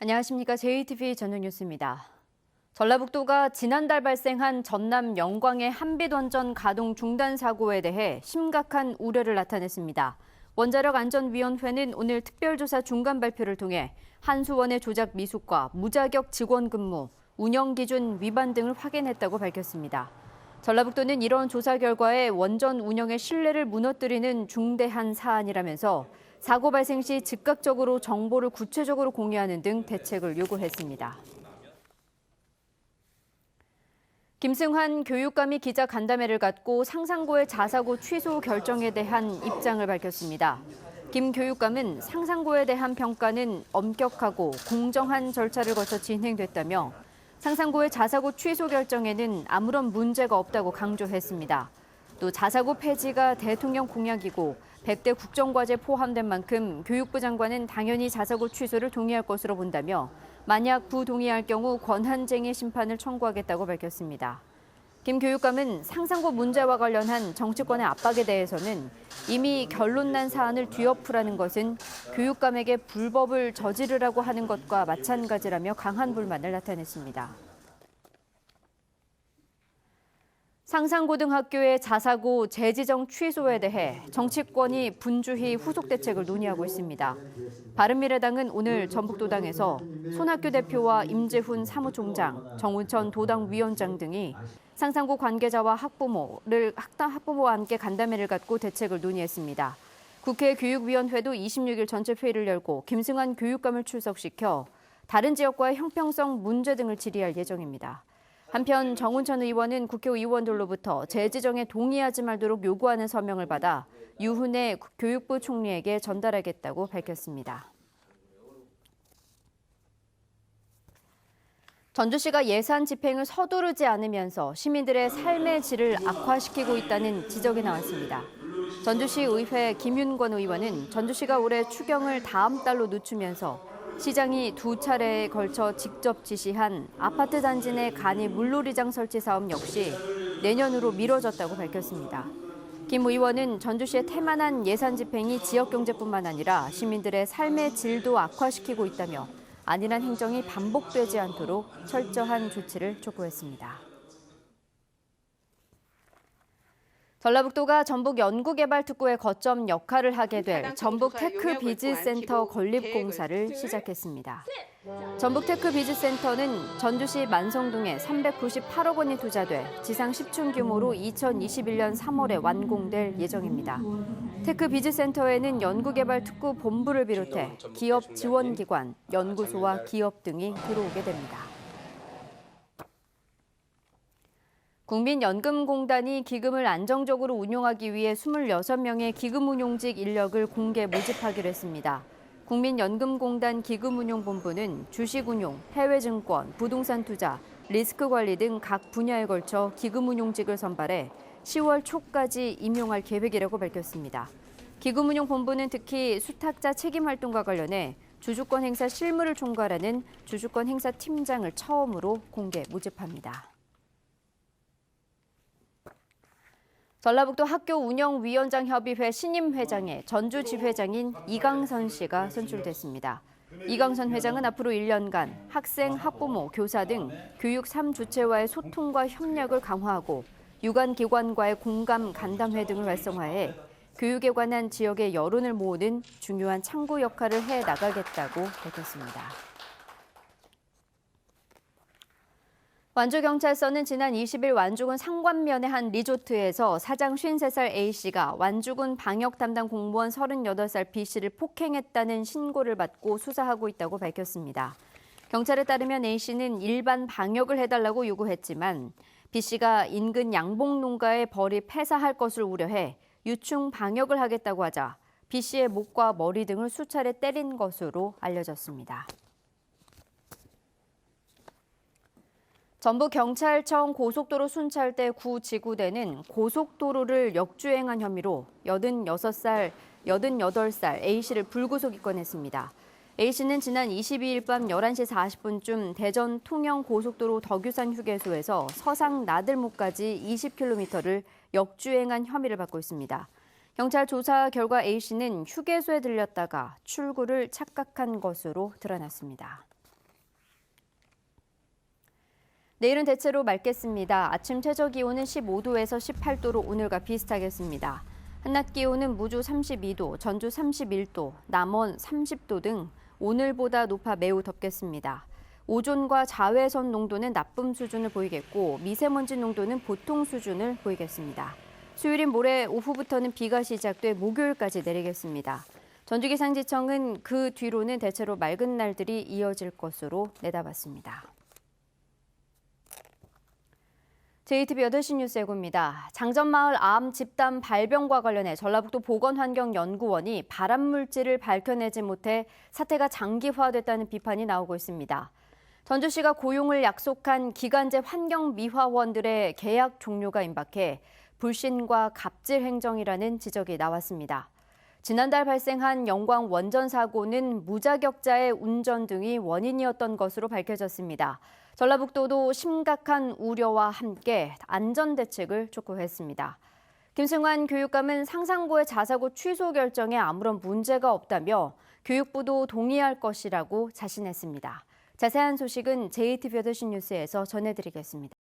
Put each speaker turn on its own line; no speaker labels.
안녕하십니까. JTBC 저녁 뉴스입니다. 전라북도가 지난달 발생한 전남 영광의 한빛원전 가동 중단 사고에 대해 심각한 우려를 나타냈습니다. 원자력안전위원회는 오늘 특별조사 중간 발표를 통해 한수원의 조작 미숙과 무자격 직원 근무, 운영 기준 위반 등을 확인했다고 밝혔습니다. 전라북도는 이런 조사 결과에 원전 운영의 신뢰를 무너뜨리는 중대한 사안이라면서 사고 발생 시 즉각적으로 정보를 구체적으로 공유하는 등 대책을 요구했습니다. 김승환 교육감이 기자 간담회를 갖고 상상고의 자사고 취소 결정에 대한 입장을 밝혔습니다. 김 교육감은 상상고에 대한 평가는 엄격하고 공정한 절차를 거쳐 진행됐다며 상상고의 자사고 취소 결정에는 아무런 문제가 없다고 강조했습니다. 또 자사고 폐지가 대통령 공약이고 100대 국정과제 포함된 만큼 교육부 장관은 당연히 자사고 취소를 동의할 것으로 본다며 만약 부동의할 경우 권한쟁의 심판을 청구하겠다고 밝혔습니다. 김 교육감은 상상고 문제와 관련한 정치권의 압박에 대해서는 이미 결론난 사안을 뒤엎으라는 것은 교육감에게 불법을 저지르라고 하는 것과 마찬가지라며 강한 불만을 나타냈습니다. 상산고등학교의 자사고 재지정 취소에 대해 정치권이 분주히 후속 대책을 논의하고 있습니다. 바른미래당은 오늘 전북도당에서 손학규 대표와 임재훈 사무총장, 정운천 도당위원장 등이 상산고 관계자와 학부모와 함께 간담회를 갖고 대책을 논의했습니다. 국회 교육위원회도 26일 전체 회의를 열고 김승환 교육감을 출석시켜 다른 지역과의 형평성 문제 등을 질의할 예정입니다. 한편 정운천 의원은 국회의원들로부터 재지정에 동의하지 말도록 요구하는 서명을 받아 유훈의 교육부 총리에게 전달하겠다고 밝혔습니다. 전주시가 예산 집행을 서두르지 않으면서 시민들의 삶의 질을 악화시키고 있다는 지적이 나왔습니다. 전주시 의회 김윤권 의원은 전주시가 올해 추경을 다음 달로 늦추면서 시장이 2차례에 걸쳐 직접 지시한 아파트 단지 내 간이 물놀이장 설치 사업 역시 내년으로 미뤄졌다고 밝혔습니다. 김 의원은 전주시의 태만한 예산 집행이 지역 경제뿐만 아니라 시민들의 삶의 질도 악화시키고 있다며 안일한 행정이 반복되지 않도록 철저한 조치를 촉구했습니다. 전라북도가 전북 연구개발특구의 거점 역할을 하게 될 전북 테크비즈센터 건립공사를 시작했습니다. 전북 테크비즈센터는 전주시 만성동에 398억 원이 투자돼 지상 10층 규모로 2021년 3월에 완공될 예정입니다. 테크비즈센터에는 연구개발특구 본부를 비롯해 기업 지원기관, 연구소와 기업 등이 들어오게 됩니다. 국민연금공단이 기금을 안정적으로 운용하기 위해 26명의 기금운용직 인력을 공개 모집하기로 했습니다. 국민연금공단 기금운용본부는 주식운용, 해외증권, 부동산 투자, 리스크관리 등 각 분야에 걸쳐 기금운용직을 선발해 10월 초까지 임용할 계획이라고 밝혔습니다. 기금운용본부는 특히 수탁자 책임활동과 관련해 주주권 행사 실무를 총괄하는 주주권 행사 팀장을 처음으로 공개 모집합니다. 전라북도 학교운영위원장협의회 신임 회장에 전주지회장인 이강선 씨가 선출됐습니다. 이강선 회장은 앞으로 1년간 학생, 학부모, 교사 등 교육 3주체와의 소통과 협력을 강화하고 유관기관과의 공감 간담회 등을 활성화해 교육에 관한 지역의 여론을 모으는 중요한 창구 역할을 해나가겠다고 밝혔습니다. 완주경찰서는 지난 20일 완주군 상관면의 한 리조트에서 사장 53살 A씨가 완주군 방역 담당 공무원 38살 B씨를 폭행했다는 신고를 받고 수사하고 있다고 밝혔습니다. 경찰에 따르면 A씨는 일반 방역을 해달라고 요구했지만 B씨가 인근 양봉농가에 벌이 폐사할 것을 우려해 유충 방역을 하겠다고 하자 B씨의 목과 머리 등을 수차례 때린 것으로 알려졌습니다. 전북경찰청 고속도로 순찰대 9지구대는 고속도로를 역주행한 혐의로 88살 A씨를 불구속 입건했습니다. A씨는 지난 22일 밤 11시 40분쯤 대전 통영고속도로 덕유산 휴게소에서 서상 나들목까지 20km를 역주행한 혐의를 받고 있습니다. 경찰 조사 결과 A씨는 휴게소에 들렸다가 출구를 착각한 것으로 드러났습니다. 내일은 대체로 맑겠습니다. 아침 최저 기온은 15도에서 18도로 오늘과 비슷하겠습니다. 한낮 기온은 무주 32도, 전주 31도, 남원 30도 등 오늘보다 높아 매우 덥겠습니다. 오존과 자외선 농도는 나쁨 수준을 보이겠고 미세먼지 농도는 보통 수준을 보이겠습니다. 수요일인 모레 오후부터는 비가 시작돼 목요일까지 내리겠습니다. 전주기상지청은 그 뒤로는 대체로 맑은 날들이 이어질 것으로 내다봤습니다. JTB 8시 뉴스 예고입니다. 장전마을 암 집단 발병과 관련해 전라북도 보건환경연구원이 발암물질을 밝혀내지 못해 사태가 장기화됐다는 비판이 나오고 있습니다. 전주시가 고용을 약속한 기간제 환경미화원들의 계약 종료가 임박해 불신과 갑질 행정이라는 지적이 나왔습니다. 지난달 발생한 영광 원전 사고는 무자격자의 운전 등이 원인이었던 것으로 밝혀졌습니다. 전라북도도 심각한 우려와 함께 안전 대책을 촉구했습니다. 김승환 교육감은 상상고의 자사고 취소 결정에 아무런 문제가 없다며 교육부도 동의할 것이라고 자신했습니다. 자세한 소식은 JTB 8시 뉴스에서 전해드리겠습니다.